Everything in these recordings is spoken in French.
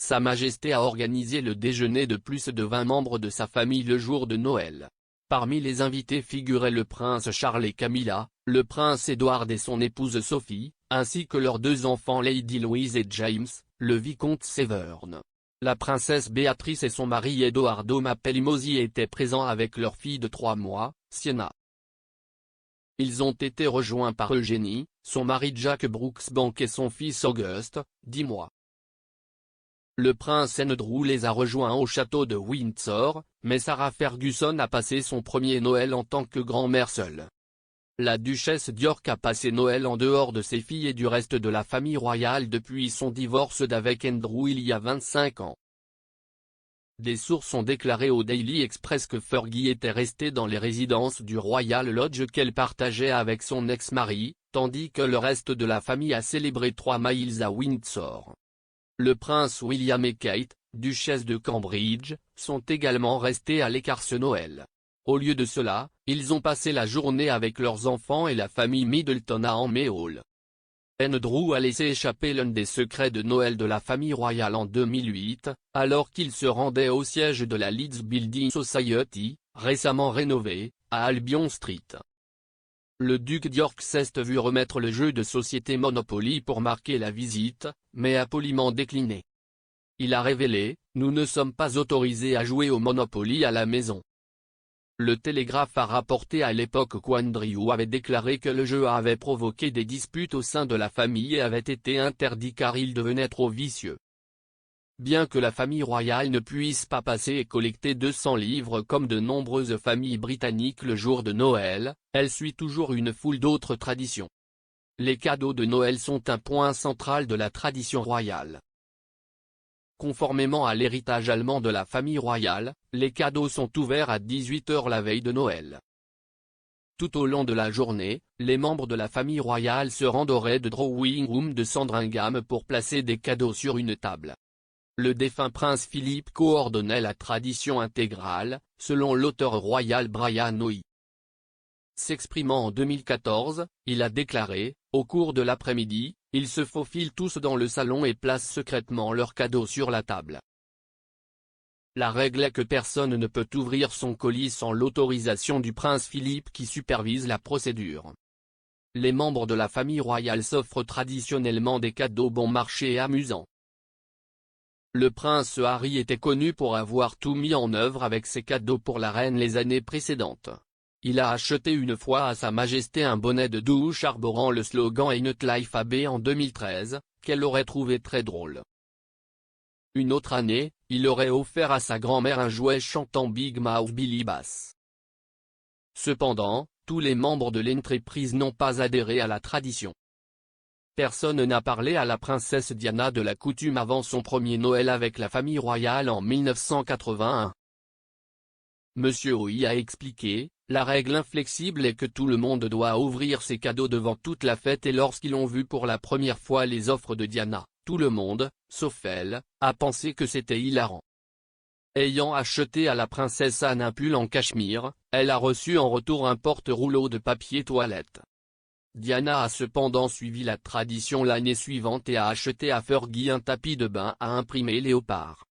Sa Majesté a organisé le déjeuner de plus de 20 membres de sa famille le jour de Noël. Parmi les invités figuraient le prince Charles et Camilla, le prince Édouard et son épouse Sophie, ainsi que leurs 2 enfants Lady Louise et James, le vicomte Severn. La princesse Béatrice et son mari Edoardo Mapelimosi étaient présents avec leur fille de 3 mois, Sienna. Ils ont été rejoints par Eugénie, son mari Jack Brooksbank et son fils Auguste, 10 mois. Le prince Andrew les a rejoints au château de Windsor, mais Sarah Ferguson a passé son premier Noël en tant que grand-mère seule. La duchesse d'York a passé Noël en dehors de ses filles et du reste de la famille royale depuis son divorce d'avec Andrew il y a 25 ans. Des sources ont déclaré au Daily Express que Fergie était restée dans les résidences du Royal Lodge qu'elle partageait avec son ex-mari, tandis que le reste de la famille a célébré 3 miles à Windsor. Le prince William et Kate, duchesse de Cambridge, sont également restés à l'écart ce Noël. Au lieu de cela, ils ont passé la journée avec leurs enfants et la famille Middleton à Amey Hall. Andrew a laissé échapper l'un des secrets de Noël de la famille royale en 2008, alors qu'il se rendait au siège de la Leeds Building Society, récemment rénové, à Albion Street. Le duc d'York s'est vu remettre le jeu de société Monopoly pour marquer la visite, mais a poliment décliné. Il a révélé « Nous ne sommes pas autorisés à jouer au Monopoly à la maison ». Le Télégraphe a rapporté à l'époque qu'Andrew avait déclaré que le jeu avait provoqué des disputes au sein de la famille et avait été interdit car il devenait trop vicieux. Bien que la famille royale ne puisse pas passer et collecter 200 livres comme de nombreuses familles britanniques le jour de Noël, elle suit toujours une foule d'autres traditions. Les cadeaux de Noël sont un point central de la tradition royale. Conformément à l'héritage allemand de la famille royale, les cadeaux sont ouverts à 18 h la veille de Noël. Tout au long de la journée, les membres de la famille royale se rendent au Red Drawing Room de Sandringham pour placer des cadeaux sur une table. Le défunt prince Philippe coordonnait la tradition intégrale, selon l'auteur royal Brian Hoey. S'exprimant en 2014, il a déclaré « Au cours de l'après-midi, ils se faufilent tous dans le salon et placent secrètement leurs cadeaux sur la table. La règle est que personne ne peut ouvrir son colis sans l'autorisation du prince Philippe qui supervise la procédure. Les membres de la famille royale s'offrent traditionnellement des cadeaux bon marché et amusants. Le prince Harry était connu pour avoir tout mis en œuvre avec ses cadeaux pour la reine les années précédentes. Il a acheté une fois à Sa Majesté un bonnet de douche arborant le slogan Ain't Life a Be en 2013, qu'elle aurait trouvé très drôle. Une autre année, il aurait offert à sa grand-mère un jouet chantant Big Mouth Billy Bass. Cependant, tous les membres de l'entreprise n'ont pas adhéré à la tradition. Personne n'a parlé à la princesse Diana de la coutume avant son premier Noël avec la famille royale en 1981. Monsieur Hoey a expliqué, la règle inflexible est que tout le monde doit ouvrir ses cadeaux devant toute la fête et lorsqu'ils ont vu pour la première fois les offres de Diana, tout le monde, sauf elle, a pensé que c'était hilarant. Ayant acheté à la princesse Anne un pull en cachemire, elle a reçu en retour un porte-rouleau de papier toilette. Diana a cependant suivi la tradition l'année suivante et a acheté à Fergie un tapis de bain à imprimer léopard.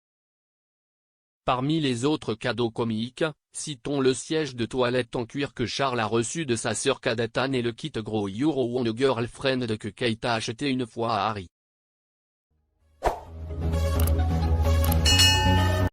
Parmi les autres cadeaux comiques, citons le siège de toilette en cuir que Charles a reçu de sa sœur cadette Anne et le kit Grow Your Own Girlfriend que Kate a acheté une fois à Harry.